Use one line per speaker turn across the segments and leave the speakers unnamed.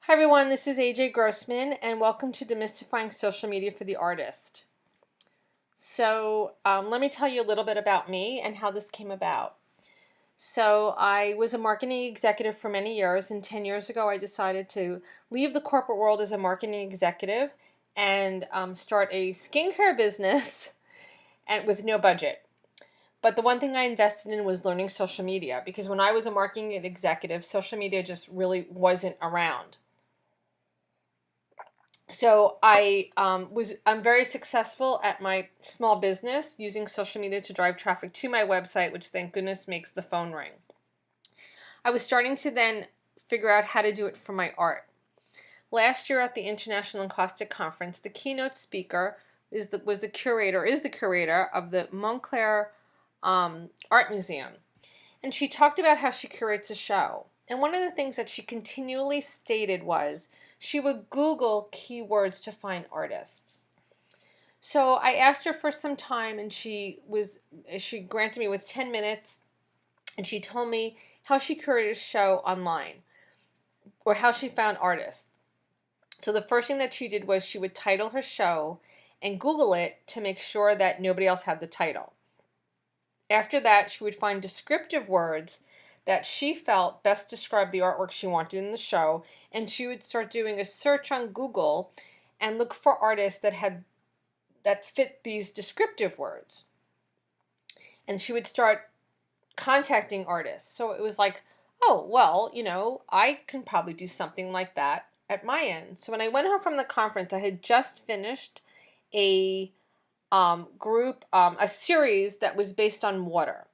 Hi everyone, this is AJ Grossman and welcome to Demystifying Social Media for the Artist. So let me tell you a little bit about me and how this came about. So I was a marketing executive for many years, and 10 years ago I decided to leave the corporate world as a marketing executive and start a skincare business and with no budget. But the one thing I invested in was learning social media, because when I was a marketing executive, social media just really wasn't around. So I'm very successful at my small business using social media to drive traffic to my website, which thank goodness makes the phone ring. I was starting to then figure out how to do it for my art. Last year at the International Encaustic Conference, the keynote speaker is the curator of the Montclair Art Museum. And she talked about how she curates a show. And one of the things that she continually stated was she would Google keywords to find artists. So I asked her for some time, and she granted me with 10 minutes, and she told me how she curated a show online or how she found artists. So the first thing that she did was she would title her show and Google it to make sure that nobody else had the title. After that, she would find descriptive words that she felt best described the artwork she wanted in the show, and she would start doing a search on Google and look for artists that fit these descriptive words. And she would start contacting artists. So it was like, oh, well, I can probably do something like that at my end. So when I went home from the conference, I had just finished a series that was based on water.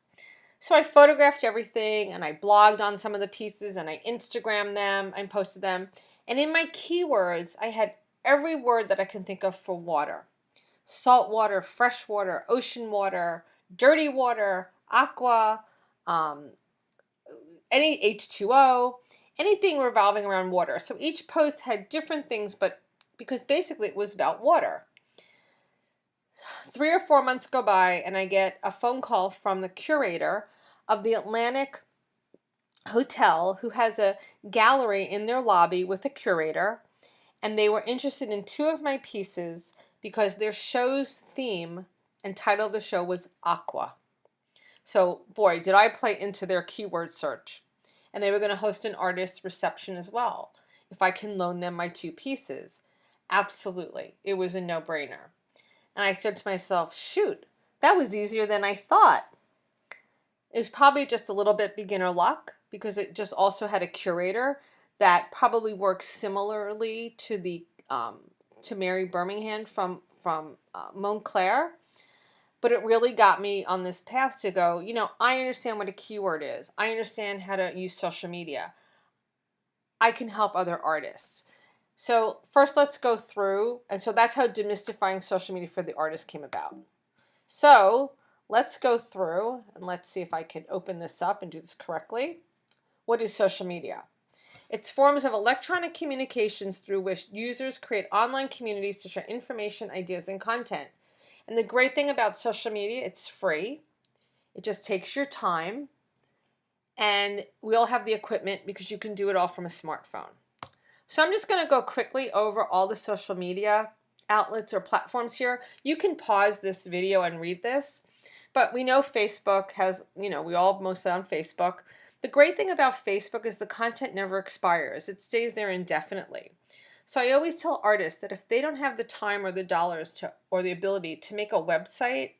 So I photographed everything, and I blogged on some of the pieces, and I Instagrammed them and posted them. And in my keywords, I had every word that I can think of for water. Salt water, fresh water, ocean water, dirty water, aqua, any H2O, anything revolving around water. So each post had different things, but because basically it was about water. 3 or 4 months go by, and I get a phone call from the curator of the Atlantic Hotel, who has a gallery in their lobby with a curator, and they were interested in 2 of my pieces because their show's theme and title of the show was Aqua. So boy, did I play into their keyword search. And they were going to host an artist reception as well, if I can loan them my 2 pieces. Absolutely, it was a no-brainer. And I said to myself, shoot, that was easier than I thought. It was probably just a little bit beginner luck, because it just also had a curator that probably works similarly to the to Mary Birmingham from Montclair. But it really got me on this path to go, I understand what a keyword is. I understand how to use social media. I can help other artists. So first let's go through, and so that's how demystifying social media for the artist came about. So let's go through, and let's see if I can open this up and do this correctly. What is social media? It's forms of electronic communications through which users create online communities to share information, ideas, and content. And the great thing about social media, it's free. It just takes your time. And we all have the equipment because you can do it all from a smartphone. So I'm just going to go quickly over all the social media outlets or platforms here. You can pause this video and read this. But we know Facebook has, we all mostly on Facebook. The great thing about Facebook is the content never expires. It stays there indefinitely. So I always tell artists that if they don't have the time or the dollars or the ability to make a website,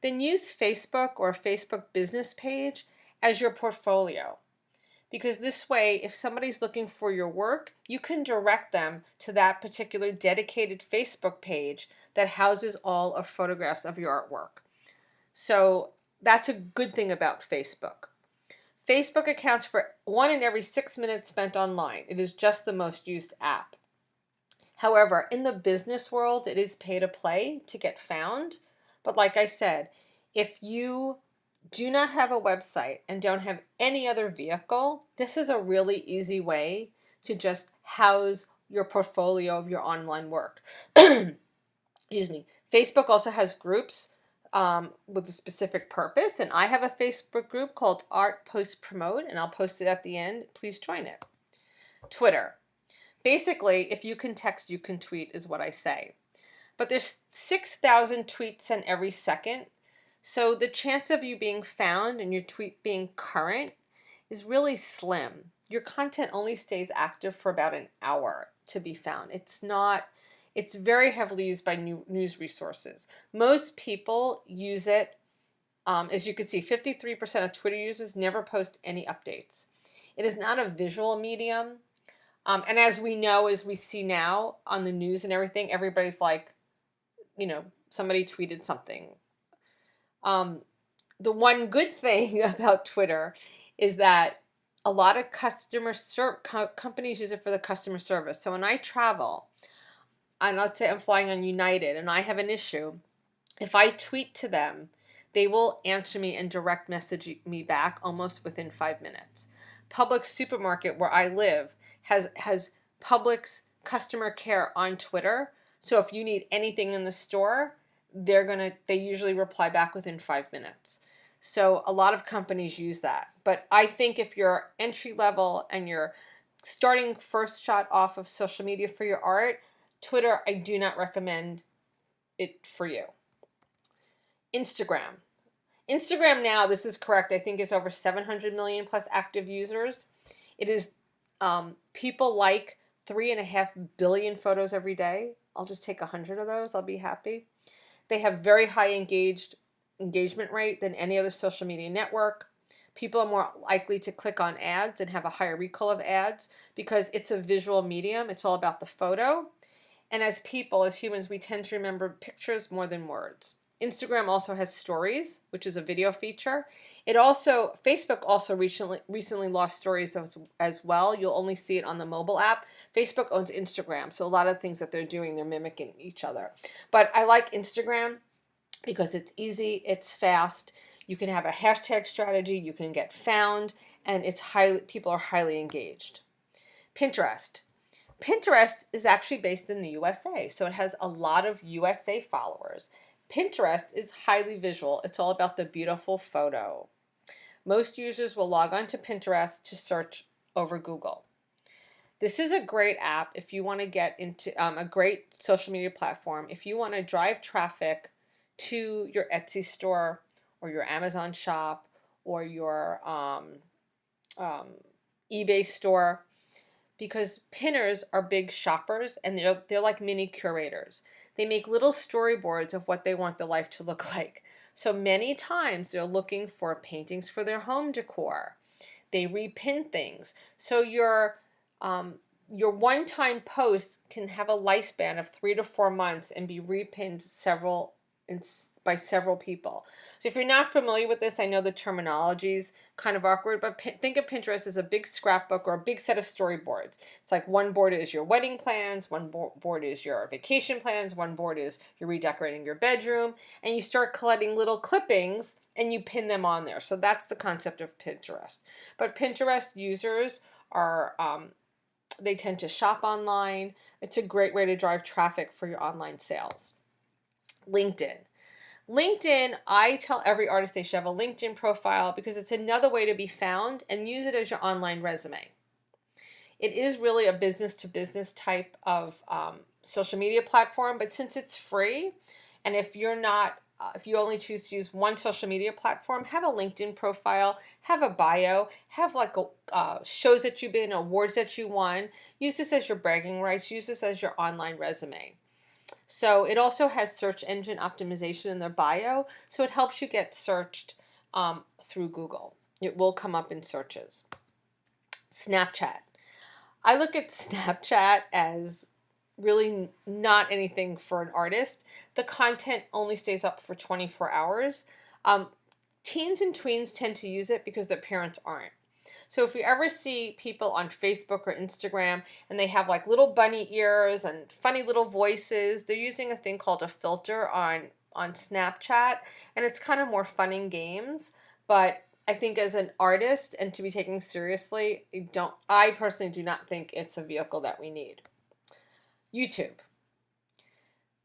then use Facebook or a Facebook business page as your portfolio. Because this way, if somebody's looking for your work, you can direct them to that particular dedicated Facebook page that houses all of photographs of your artwork. So that's a good thing about Facebook. Facebook accounts for 1 in every 6 minutes spent online. It is just the most used app. However, in the business world, it is pay to play to get found. But like I said, if you do not have a website and don't have any other vehicle, this is a really easy way to just house your portfolio of your online work. Excuse me. Facebook also has groups with a specific purpose, and I have a Facebook group called Art Post Promote, and I'll post it at the end. Please join it. Twitter. Basically, if you can text, you can tweet is what I say. But there's 6,000 tweets sent every second. So the chance of you being found and your tweet being current is really slim. Your content only stays active for about an hour to be found. It's very heavily used by news resources. Most people use it. As you can see, 53% of Twitter users never post any updates. It is not a visual medium. And as we know, as we see now on the news and everything, everybody's like, somebody tweeted something. The one good thing about Twitter is that a lot of companies use it for the customer service. So when I travel, and let's say I'm flying on United and I have an issue, if I tweet to them, they will answer me and direct message me back almost within 5 minutes. Publix supermarket where I live has Publix customer care on Twitter. So if you need anything in the store, they usually reply back within 5 minutes. So a lot of companies use that. But I think if you're entry level and you're starting first shot off of social media for your art, Twitter, I do not recommend it for you. Instagram. Instagram now, this is correct, I think is over 700 million plus active users. It is, people like 3.5 billion photos every day. I'll just take 100 of those, I'll be happy. They have very high engagement rate than any other social media network. People are more likely to click on ads and have a higher recall of ads because it's a visual medium. It's all about the photo. And as people, as humans, we tend to remember pictures more than words. Instagram also has stories, which is a video feature. Facebook also recently lost stories as well. You'll only see it on the mobile app. Facebook owns Instagram, so a lot of things that they're doing, they're mimicking each other. But I like Instagram because it's easy, it's fast. You can have a hashtag strategy, you can get found, and people are highly engaged. Pinterest. Pinterest is actually based in the USA, so it has a lot of USA followers. Pinterest is highly visual. It's all about the beautiful photo. Most users will log on to Pinterest to search over Google. This is a great app if you want to get into a great social media platform. If you want to drive traffic to your Etsy store or your Amazon shop or your eBay store, because pinners are big shoppers and they're like mini curators. They make little storyboards of what they want their life to look like. So many times they're looking for paintings for their home decor. They repin things. So your one-time post can have a lifespan of 3 to 4 months and be repinned by several people. So if you're not familiar with this, I know the terminology is kind of awkward, but think of Pinterest as a big scrapbook or a big set of storyboards. It's like one board is your wedding plans, one board is your vacation plans, one board is you're redecorating your bedroom, and you start collecting little clippings and you pin them on there. So that's the concept of Pinterest. But Pinterest users they tend to shop online. It's a great way to drive traffic for your online sales. LinkedIn. LinkedIn, I tell every artist they should have a LinkedIn profile because it's another way to be found and use it as your online resume. It is really a business-to-business type of social media platform, but since it's free, and if you only choose to use one social media platform, have a LinkedIn profile, have a bio, have like shows that you've been, awards that you won. Use this as your bragging rights. Use this as your online resume. So it also has search engine optimization in their bio, so it helps you get searched through Google. It will come up in searches. Snapchat. I look at Snapchat as really not anything for an artist. The content only stays up for 24 hours. Teens and tweens tend to use it because their parents aren't. So if you ever see people on Facebook or Instagram and they have like little bunny ears and funny little voices, they're using a thing called a filter on Snapchat, and it's kind of more fun and games. But I think as an artist and to be taken seriously, I personally do not think it's a vehicle that we need. YouTube.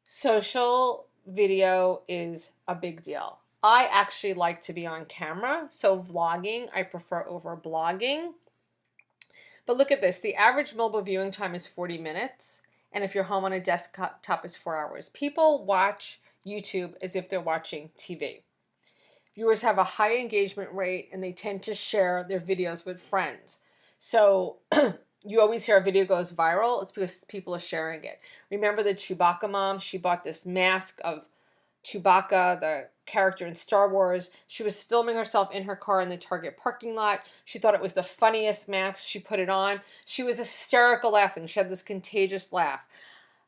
Social video is a big deal. I actually like to be on camera, so vlogging I prefer over blogging. But look at this. The average mobile viewing time is 40 minutes. And if you're home on a desktop, it's 4 hours. People watch YouTube as if they're watching TV. Viewers have a high engagement rate and they tend to share their videos with friends. So you always hear a video goes viral. It's because people are sharing it. Remember the Chewbacca mom? She bought this mask of Chewbacca, the character in Star Wars. She was filming herself in her car in the Target parking lot. She thought it was the funniest mask. She put it on. She was hysterical laughing. She had this contagious laugh.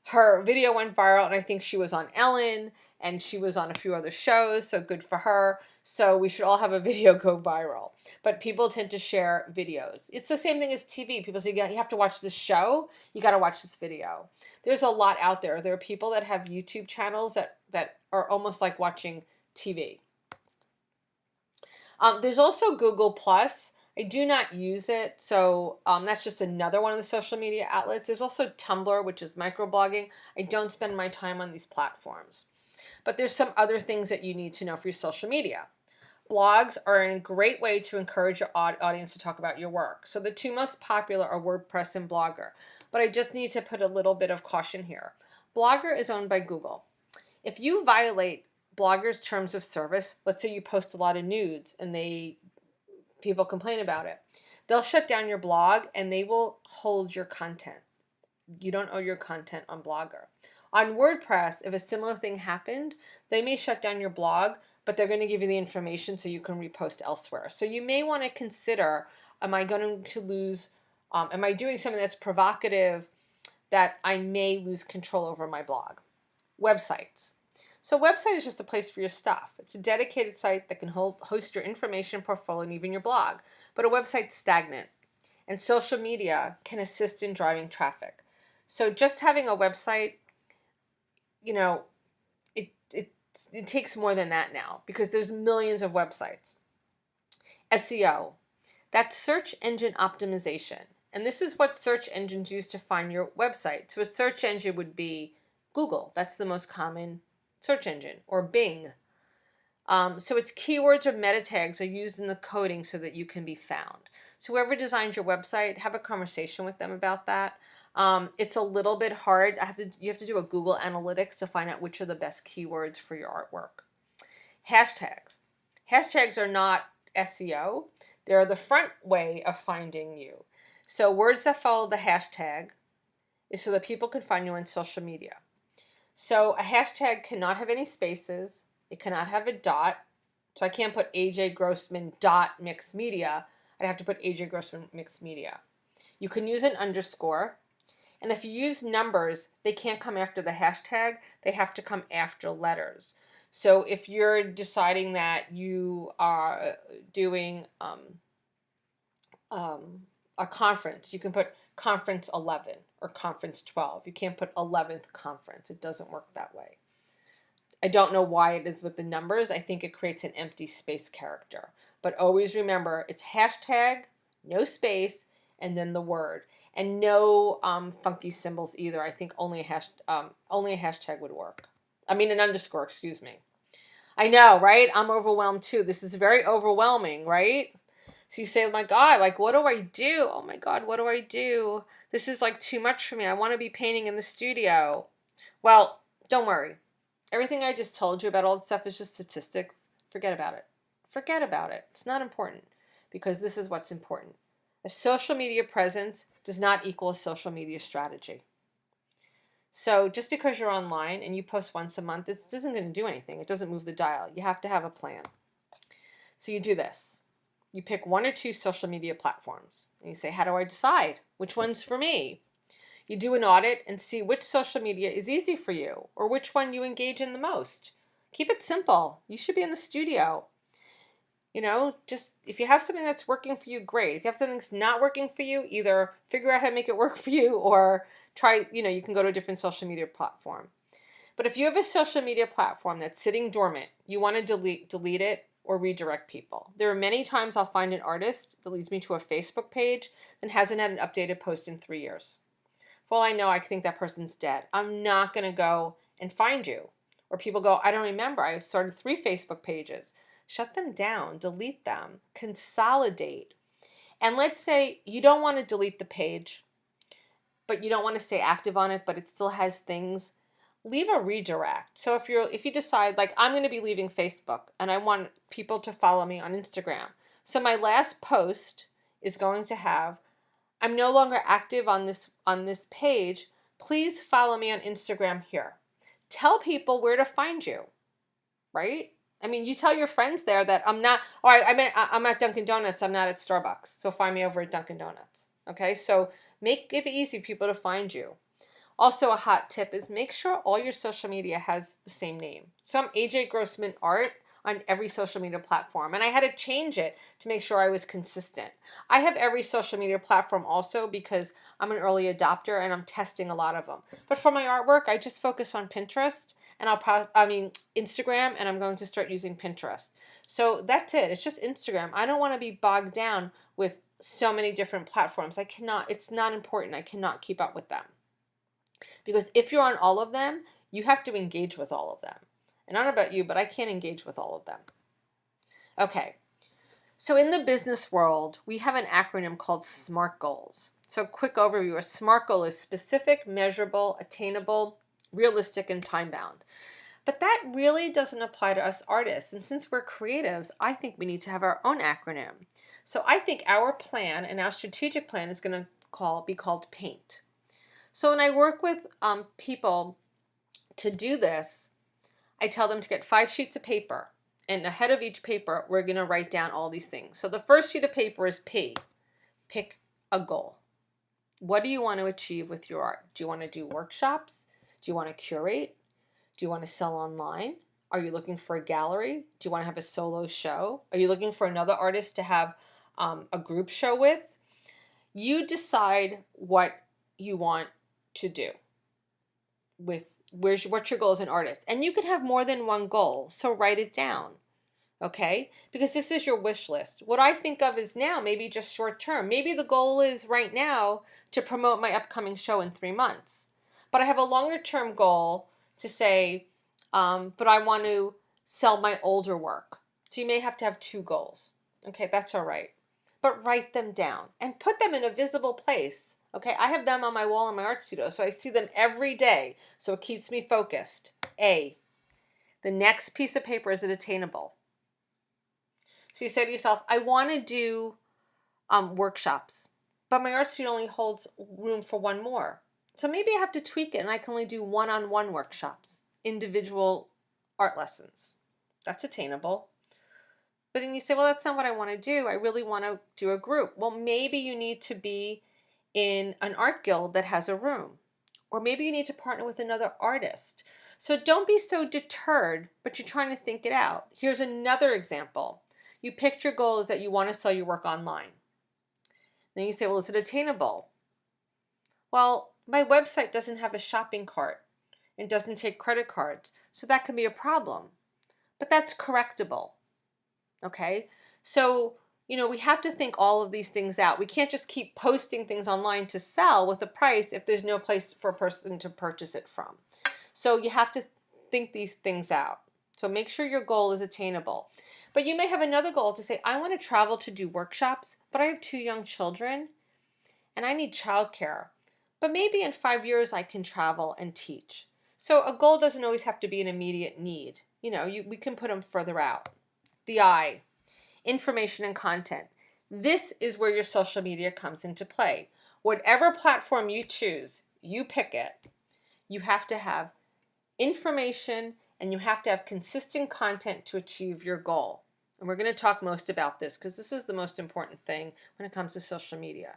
Her video went viral, and I think she was on Ellen, and she was on a few other shows, so good for her. So we should all have a video go viral. But people tend to share videos. It's the same thing as TV. People say, yeah, you have to watch this show. You got to watch this video. There's a lot out there. There are people that have YouTube channels that are almost like watching TV. There's also Google Plus. I do not use it, so that's just another one of the social media outlets. There's also Tumblr, which is microblogging. I don't spend my time on these platforms. But there's some other things that you need to know for your social media. Blogs are a great way to encourage your audience to talk about your work. So the two most popular are WordPress and Blogger. But I just need to put a little bit of caution here. Blogger is owned by Google. If you violate Blogger's terms of service, let's say you post a lot of nudes and people complain about it, they'll shut down your blog and they will hold your content. You don't own your content on Blogger. On WordPress, if a similar thing happened, they may shut down your blog, but they're going to give you the information so you can repost elsewhere. So you may want to consider, am I doing something that's provocative that I may lose control over my blog? Websites. So website is just a place for your stuff. It's a dedicated site that can host your information portfolio and even your blog. But a website's stagnant. And social media can assist in driving traffic. So just having a website, it takes more than that now because there's millions of websites. SEO, that's search engine optimization. And this is what search engines use to find your website. So a search engine would be Google. That's the most common search engine, or Bing. So its keywords or meta tags are used in the coding so that you can be found. So whoever designs your website, have a conversation with them about that. It's a little bit hard. You have to do a Google Analytics to find out which are the best keywords for your artwork. Hashtags. Hashtags are not SEO. They're the front way of finding you. So words that follow the hashtag is so that people can find you on social media. So a hashtag cannot have any spaces. It cannot have a dot. So I can't put AJ Grossman dot mixed media. I'd have to put AJ Grossman mixed media. You can use an underscore. And if you use numbers, they can't come after the hashtag. They have to come after letters. So if you're deciding that you are doing a conference, you can put conference 11 or conference 12. You can't put 11th conference. It doesn't work that way. I don't know why it is with the numbers. I think it creates an empty space character. But always remember, it's hashtag, no space, and then the word. And no funky symbols either. I think only a hashtag would work. I mean an underscore, excuse me. I know, right? I'm overwhelmed too. This is very overwhelming, right? So you say, oh my God, like, what do I do? Oh my God, what do I do? This is like too much for me. I want to be painting in the studio. Well, don't worry. Everything I just told you about all the stuff is just statistics. Forget about it. Forget about it. It's not important because this is what's important. A social media presence does not equal a social media strategy. So just because you're online and you post once a month, it isn't going to do anything. It doesn't move the dial. You have to have a plan. So you do this. You pick one or two social media platforms. And you say, how do I decide? Which one's for me? You do an audit and see which social media is easy for you or which one you engage in the most. Keep it simple. You should be in the studio. Just if you have something that's working for you, great. If you have something that's not working for you, either figure out how to make it work for you or try, you can go to a different social media platform. But if you have a social media platform that's sitting dormant, you want to delete it or redirect people. There are many times I'll find an artist that leads me to a Facebook page that hasn't had an updated post in 3 years. For all I know, I think that person's dead. I'm not going to go and find you. Or people go, I don't remember. I started 3 Facebook pages. Shut them down, delete them, consolidate. And let's say you don't want to delete the page, but you don't want to stay active on it, but it still has things. Leave a redirect. So if you decide, like, I'm going to be leaving Facebook and I want people to follow me on Instagram. So my last post is going to have, I'm no longer active on this page. Please follow me on Instagram here. Tell people where to find you, right? I mean, you tell your friends there that I'm not, or I'm at Dunkin' Donuts, I'm not at Starbucks. So find me over at Dunkin' Donuts. Okay, so make it easy for people to find you. Also, a hot tip is make sure all your social media has the same name. So I'm AJ Grossman Art on every social media platform. And I had to change it to make sure I was consistent. I have every social media platform also because I'm an early adopter and I'm testing a lot of them. But for my artwork, I just focus on Pinterest and Instagram, and I'm going to start using Pinterest. So that's it. It's just Instagram. I don't want to be bogged down with so many different platforms. It's not important. I cannot keep up with them. Because if you're on all of them, you have to engage with all of them. And I don't know about you, but I can't engage with all of them. Okay, so in the business world, we have an acronym called SMART goals. So quick overview, a SMART goal is specific, measurable, attainable, realistic, and time-bound. But that really doesn't apply to us artists. And since we're creatives, I think we need to have our own acronym. So I think our plan and our strategic plan is going to be called PAINT. So when I work with people to do this, I tell them to get 5 sheets of paper. And ahead of each paper, we're going to write down all these things. So the first sheet of paper is P. Pick a goal. What do you want to achieve with your art? Do you want to do workshops? Do you want to curate? Do you want to sell online? Are you looking for a gallery? Do you want to have a solo show? Are you looking for another artist to have a group show with? You decide what you want to do with what's your goal as an artist. And you can have more than one goal, so write it down, okay? Because this is your wish list. What I think of is now maybe just short term. Maybe the goal is right now to promote my upcoming show in 3 months. But I have a longer term goal to say, but I want to sell my older work. So you may have to have 2 goals. Okay, that's all right. But write them down and put them in a visible place. Okay, I have them on my wall in my art studio, so I see them every day, so it keeps me focused. A, the next piece of paper, is it attainable? So you say to yourself, I want to do workshops, but my art studio only holds room for 1 more. So maybe I have to tweak it and I can only do one-on-one workshops, individual art lessons. That's attainable. But then you say, well, that's not what I want to do. I really want to do a group. Well, maybe you need to be in an art guild that has a room. Or maybe you need to partner with another artist. So don't be so deterred, but you're trying to think it out. Here's another example. You picked your goal is that you want to sell your work online. Then you say, well, is it attainable? Well, my website doesn't have a shopping cart. It doesn't take credit cards. So that can be a problem. But that's correctable. Okay? So, we have to think all of these things out. We can't just keep posting things online to sell with a price if there's no place for a person to purchase it from. So you have to think these things out. So make sure your goal is attainable. But you may have another goal to say, I want to travel to do workshops, but I have 2 young children and I need childcare. But maybe in 5 years I can travel and teach. So a goal doesn't always have to be an immediate need. We can put them further out. The I, information and content. This is where your social media comes into play. Whatever platform you choose, you pick it. You have to have information and you have to have consistent content to achieve your goal. And we're going to talk most about this because this is the most important thing when it comes to social media.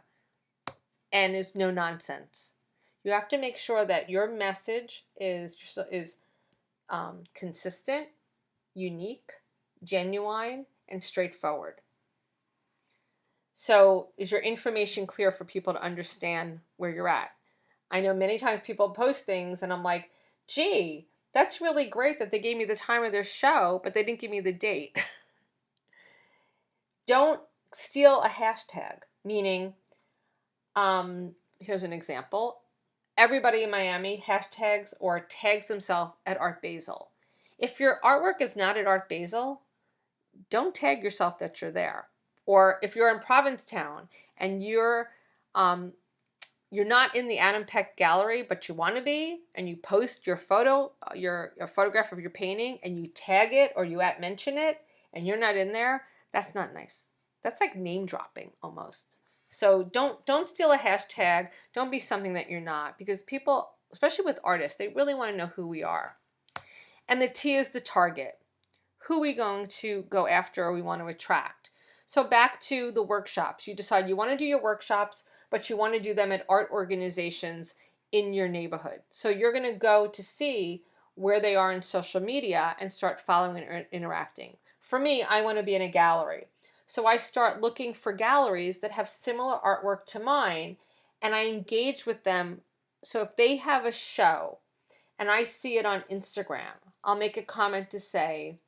And is no nonsense. You have to make sure that your message is consistent, unique, genuine, and straightforward. So is your information clear for people to understand where you're at? I know many times people post things and I'm like, gee, that's really great that they gave me the time of their show, but they didn't give me the date. Don't steal a hashtag, meaning, here's an example. Everybody in Miami hashtags or tags themselves at Art Basel. If your artwork is not at Art Basel, don't tag yourself that you're there. Or if you're in Provincetown and you're not in the Adam Peck Gallery, but you want to be, and you post your photo, your photograph of your painting, and you tag it or you mention it, and you're not in there, that's not nice. That's like name dropping almost. So don't steal a hashtag. Don't be something that you're not, because people, especially with artists, they really want to know who we are. And the T is the target. Who are we going to go after or we want to attract? So back to the workshops. You decide you want to do your workshops, but you want to do them at art organizations in your neighborhood. So you're going to go to see where they are in social media and start following and interacting. For me, I want to be in a gallery. So I start looking for galleries that have similar artwork to mine, and I engage with them. So if they have a show and I see it on Instagram, I'll make a comment to say,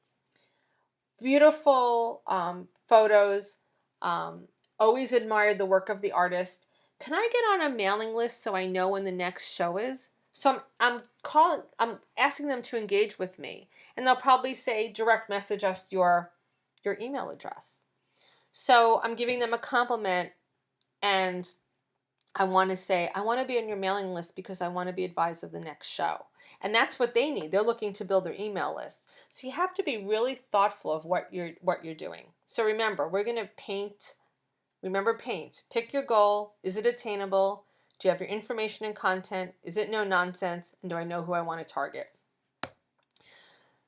beautiful photos, always admired the work of the artist. Can I get on a mailing list so I know when the next show is? So I'm asking them to engage with me, and they'll probably say, direct message us your email address. So I'm giving them a compliment, and I want to say, I want to be on your mailing list because I want to be advised of the next show. And that's what they need. They're looking to build their email list. So you have to be really thoughtful of what you're doing. So remember, we're going to paint. Remember, paint. Pick your goal. Is it attainable? Do you have your information and content? Is it no nonsense? And do I know who I want to target?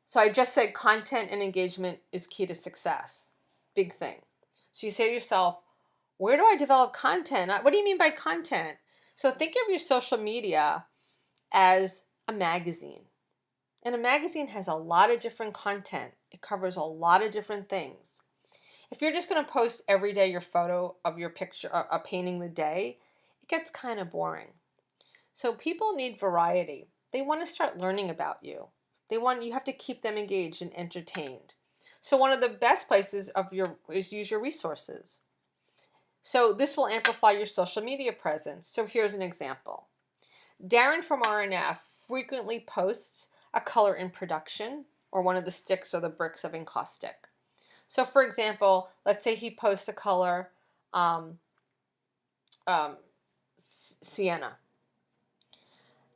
So I just said content and engagement is key to success. Big thing. So you say to yourself, where do I develop content? What do you mean by content? So think of your social media as a magazine. And a magazine has a lot of different content. It covers a lot of different things. If you're just going to post every day your photo of your picture, a painting the day, it gets kind of boring. So people need variety. They want to start learning about you. You have to keep them engaged and entertained. So one of the best places is use your resources. So this will amplify your social media presence. So here's an example. Darren from RNF frequently posts a color in production or one of the sticks or the bricks of encaustic. So for example, let's say he posts a color sienna.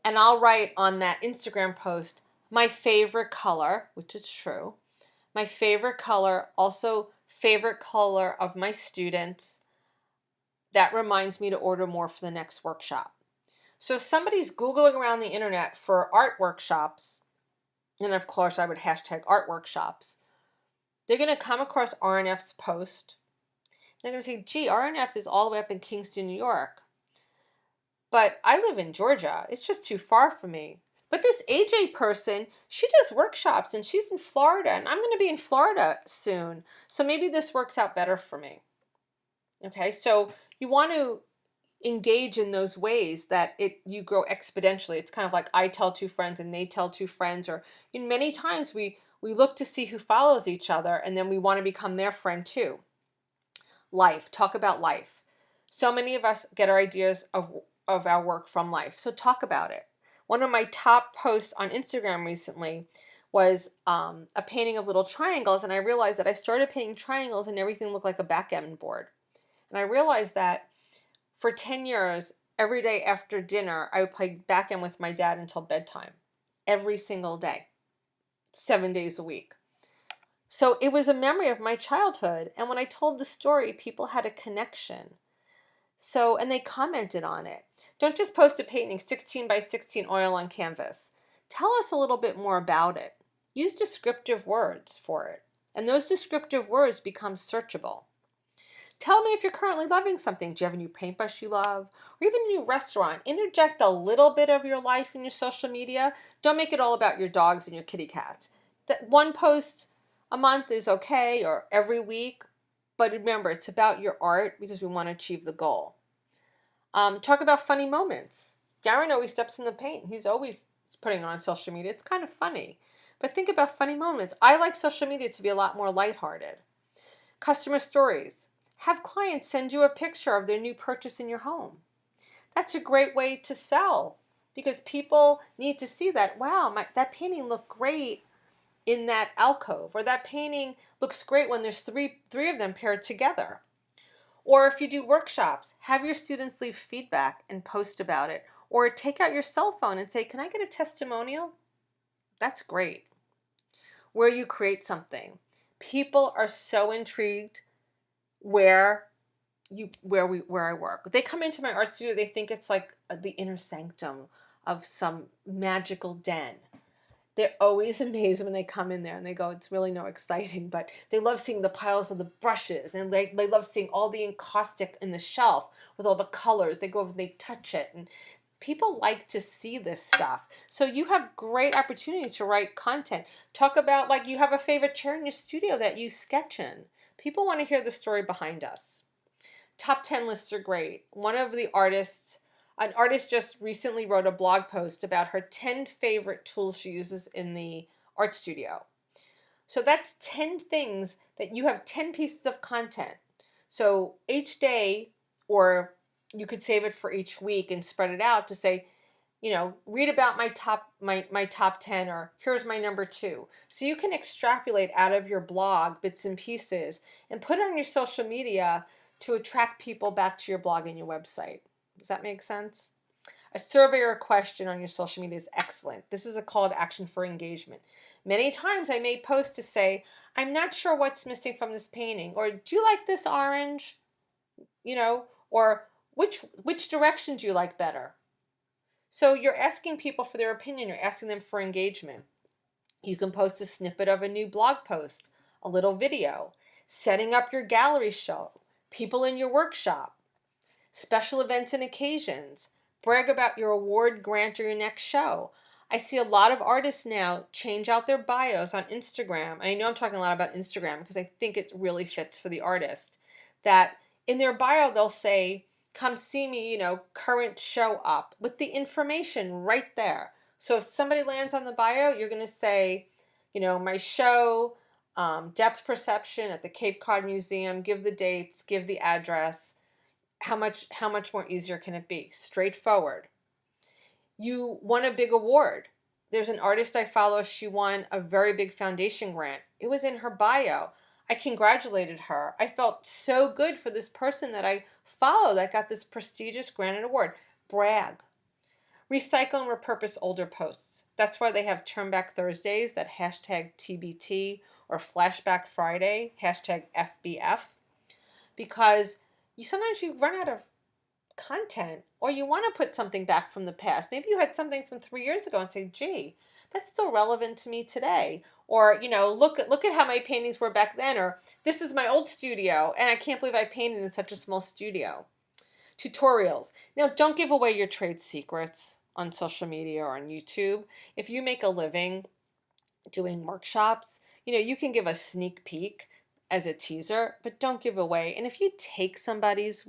And I'll write on that Instagram post, my favorite color, which is true. My favorite color, also favorite color of my students. That reminds me to order more for the next workshop. So if somebody's Googling around the internet for art workshops, and of course I would hashtag art workshops, they're going to come across RNF's post. They're going to say, gee, RNF is all the way up in Kingston, New York. But I live in Georgia. It's just too far for me. But this AJ person, she does workshops and she's in Florida, and I'm going to be in Florida soon. So maybe this works out better for me. Okay, so you want to engage in those ways that you grow exponentially. It's kind of like I tell two friends and they tell two friends, or many times we look to see who follows each other and then we want to become their friend too. Life, talk about life. So many of us get our ideas of our work from life. So talk about it. One of my top posts on Instagram recently was a painting of little triangles, and I realized that I started painting triangles and everything looked like a backgammon board. And I realized that for 10 years, every day after dinner, I would play backgammon with my dad until bedtime. Every single day. 7 days a week. So it was a memory of my childhood. And when I told the story, people had a connection. So, and they commented on it. Don't just post a painting 16 by 16 oil on canvas. Tell us a little bit more about it. Use descriptive words for it. And those descriptive words become searchable. Tell me if you're currently loving something. Do you have a new paintbrush you love? Or even a new restaurant? Interject a little bit of your life in your social media. Don't make it all about your dogs and your kitty cats. That one post a month is okay, or every week. But remember, it's about your art because we want to achieve the goal. Talk about funny moments. Darren always steps in the paint. He's always putting it on social media. It's kind of funny. But think about funny moments. I like social media to be a lot more lighthearted. Customer stories. Have clients send you a picture of their new purchase in your home. That's a great way to sell because people need to see that, wow, that painting looked great in that alcove, or that painting looks great when there's three of them paired together. Or if you do workshops, have your students leave feedback and post about it, or take out your cell phone and say, can I get a testimonial? That's great. Where you create something. People are so intrigued where I work. They come into my art studio, they think it's like the inner sanctum of some magical den. They're always amazed when they come in there and they go, it's really no exciting, but they love seeing the piles of the brushes, and they love seeing all the encaustic in the shelf with all the colors. They go over and they touch it, and people like to see this stuff. So you have great opportunity to write content. Talk about, like, you have a favorite chair in your studio that you sketch in. People want to hear the story behind us. Top 10 lists are great. An artist just recently wrote a blog post about her 10 favorite tools she uses in the art studio. So that's 10 things that you have 10 pieces of content. So each day, or you could save it for each week and spread it out to say, read about my top 10, or here's my number 2. So you can extrapolate out of your blog bits and pieces and put it on your social media to attract people back to your blog and your website. Does that make sense? A survey or a question on your social media is excellent. This is a call to action for engagement. Many times I made posts to say, I'm not sure what's missing from this painting, or do you like this orange? Or which direction do you like better? So you're asking people for their opinion. You're asking them for engagement. You can post a snippet of a new blog post, a little video, setting up your gallery show, people in your workshop, special events and occasions, brag about your award grant or your next show. I see a lot of artists now change out their bios on Instagram. And I know I'm talking a lot about Instagram because I think it really fits for the artist. That in their bio, they'll say, come see me, current show up, with the information right there. So if somebody lands on the bio, you're going to say, my show, depth perception at the Cape Cod Museum, give the dates, give the address. How much more easier can it be? Straightforward. You won a big award. There's an artist I follow. She won a very big foundation grant. It was in her bio. I congratulated her. I felt so good for this person that I follow that got this prestigious grant and award. Brag. Recycle and repurpose older posts. That's why they have Turn Back Thursdays, that hashtag TBT, or Flashback Friday, hashtag FBF, because sometimes you run out of content, or you want to put something back from the past. Maybe you had something from 3 years ago and say, gee, that's still relevant to me today. Or, look at how my paintings were back then. Or, this is my old studio and I can't believe I painted in such a small studio. Tutorials. Now, don't give away your trade secrets on social media or on YouTube. If you make a living doing workshops, you can give a sneak peek as a teaser, but don't give away. And if you take somebody's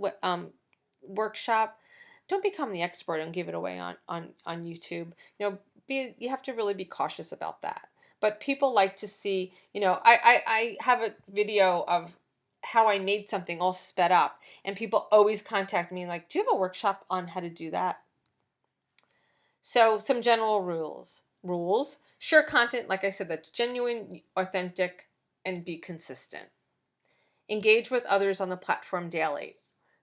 workshop, don't become the expert and give it away on YouTube. You have to really be cautious about that. But people like to see, I have a video of how I made something all sped up, and people always contact me like, do you have a workshop on how to do that? So some general rules. Share content, like I said, that's genuine, authentic, and be consistent. Engage with others on the platform daily.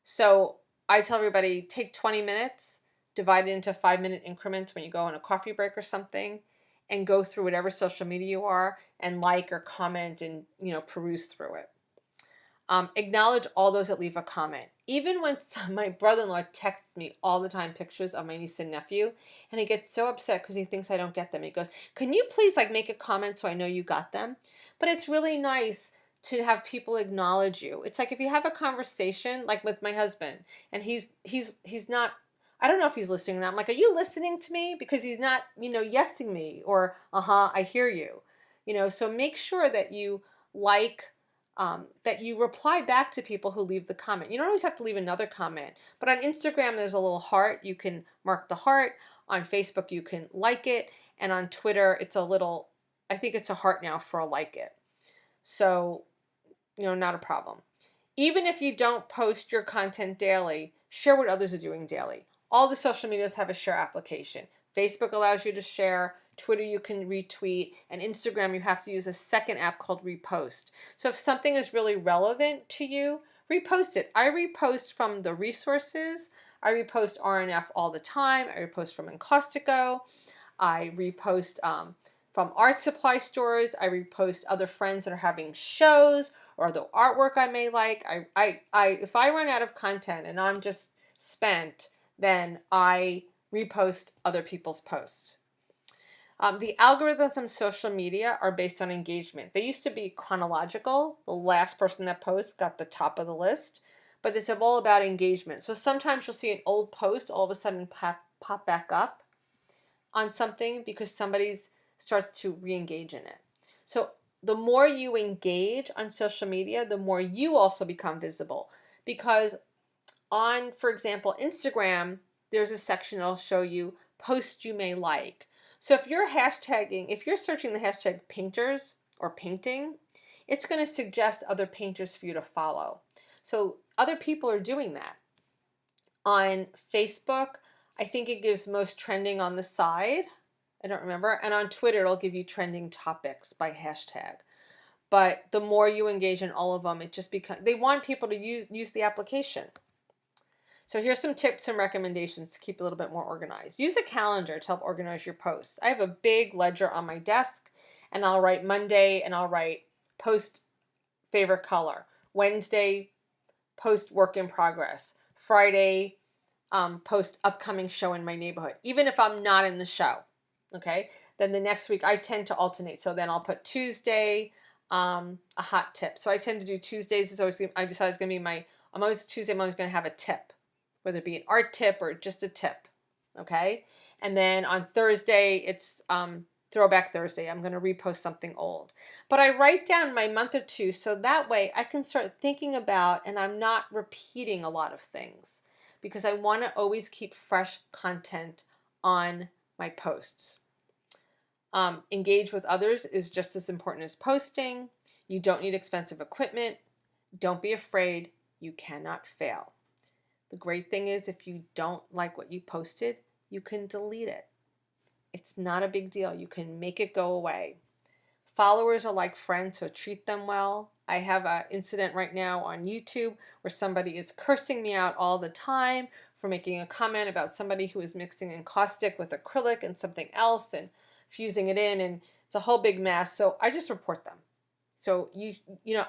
So I tell everybody, take 20 minutes, divide it into 5-minute increments when you go on a coffee break or something, and go through whatever social media you are and like or comment and peruse through it. Acknowledge all those that leave a comment. Even when my brother-in-law texts me all the time pictures of my niece and nephew, and he gets so upset because he thinks I don't get them. He goes, can you please make a comment so I know you got them? But it's really nice to have people acknowledge you. It's like if you have a conversation like with my husband, and he's not, I don't know if he's listening or not. I'm like, are you listening to me? Because he's not, yesing me, or I hear you. So make sure that you that you reply back to people who leave the comment. You don't always have to leave another comment, but on Instagram there's a little heart. You can mark the heart. On Facebook you can like it, and on Twitter it's I think it's a heart now for a like it. So, not a problem. Even if you don't post your content daily, share what others are doing daily. All the social medias have a share application. Facebook allows you to share. Twitter you can retweet, and Instagram you have to use a second app called Repost. So if something is really relevant to you, repost it. I repost from the resources. I repost RNF all the time. I repost from Encaustico. I repost from art supply stores. I repost other friends that are having shows or the artwork I may like. If I run out of content and I'm just spent, then I repost other people's posts. The algorithms on social media are based on engagement. They used to be chronological. The last person that posts got the top of the list, but it's all about engagement. So sometimes you'll see an old post all of a sudden pop back up on something because somebody's starts to re-engage in it. So the more you engage on social media, the more you also become visible. Because on, for example, Instagram, there's a section that'll show you posts you may like. So if you're searching the hashtag painters or painting, it's going to suggest other painters for you to follow. So other people are doing that. On Facebook, I think it gives most trending on the side. I don't remember. And on Twitter, it'll give you trending topics by hashtag. But the more you engage in all of them, it just becomes, they want people to use the application. So here's some tips and recommendations to keep a little bit more organized. Use a calendar to help organize your posts. I have a big ledger on my desk, and I'll write Monday, and I'll write post favorite color. Wednesday, post work in progress. Friday, post upcoming show in my neighborhood, even if I'm not in the show. Okay. Then the next week I tend to alternate. So then I'll put Tuesday, a hot tip. So I tend to do Tuesdays. Is always, I decided it's going to be I'm always going to have a tip, whether it be an art tip or just a tip. Okay. And then on Thursday, it's Throwback Thursday. I'm going to repost something old. But I write down my month or two so that way I can start thinking about, and I'm not repeating a lot of things because I want to always keep fresh content on my posts. Engage with others is just as important as posting. You don't need expensive equipment. Don't be afraid. You cannot fail. The great thing is if you don't like what you posted, you can delete it. It's not a big deal. You can make it go away. Followers are like friends, so treat them well. I have an incident right now on YouTube where somebody is cursing me out all the time for making a comment about somebody who is mixing encaustic with acrylic and something else and fusing it in, and it's a whole big mess. So I just report them. So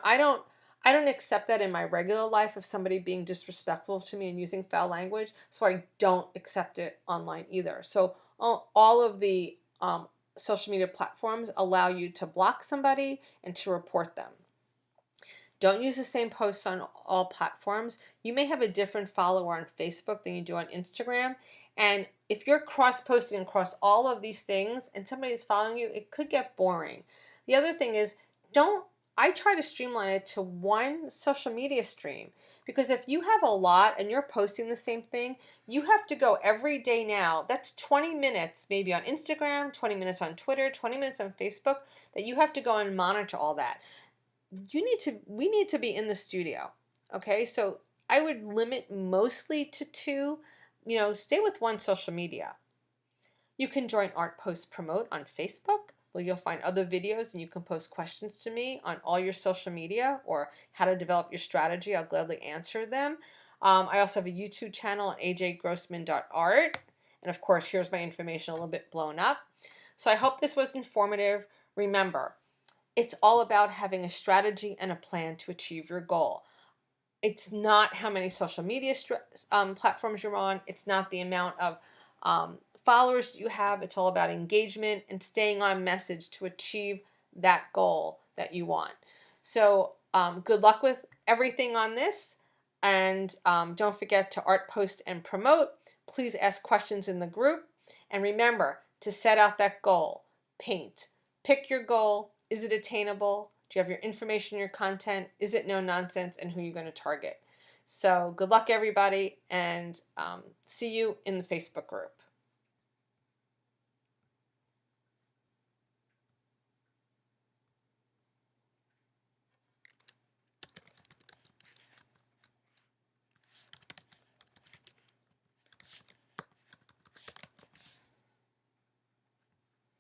I don't accept that in my regular life of somebody being disrespectful to me and using foul language. So I don't accept it online either. So all of the social media platforms allow you to block somebody and to report them. Don't use the same posts on all platforms. You may have a different follower on Facebook than you do on Instagram. And if you're cross-posting across all of these things and somebody is following you, it could get boring. The other thing is, I try to streamline it to one social media stream, because if you have a lot and you're posting the same thing, you have to go every day now. That's 20 minutes maybe on Instagram, 20 minutes on Twitter, 20 minutes on Facebook that you have to go and monitor all that. We need to be in the studio. Okay, so I would limit mostly to 2. Stay with one social media. You can join Art Post Promote on Facebook, where you'll find other videos and you can post questions to me on all your social media or how to develop your strategy. I'll gladly answer them. I also have a YouTube channel at ajgrossman.art. And of course, here's my information a little bit blown up. So I hope this was informative. Remember, it's all about having a strategy and a plan to achieve your goal. It's not how many social media platforms you're on. It's not the amount of followers you have. It's all about engagement and staying on message to achieve that goal that you want. So good luck with everything on this. And don't forget to art, post, and promote. Please ask questions in the group. And remember to set out that goal. Paint. Pick your goal. Is it attainable? Do you have your information, your content? Is it no nonsense? And who you're going to target? So good luck, everybody. And see you in the Facebook group.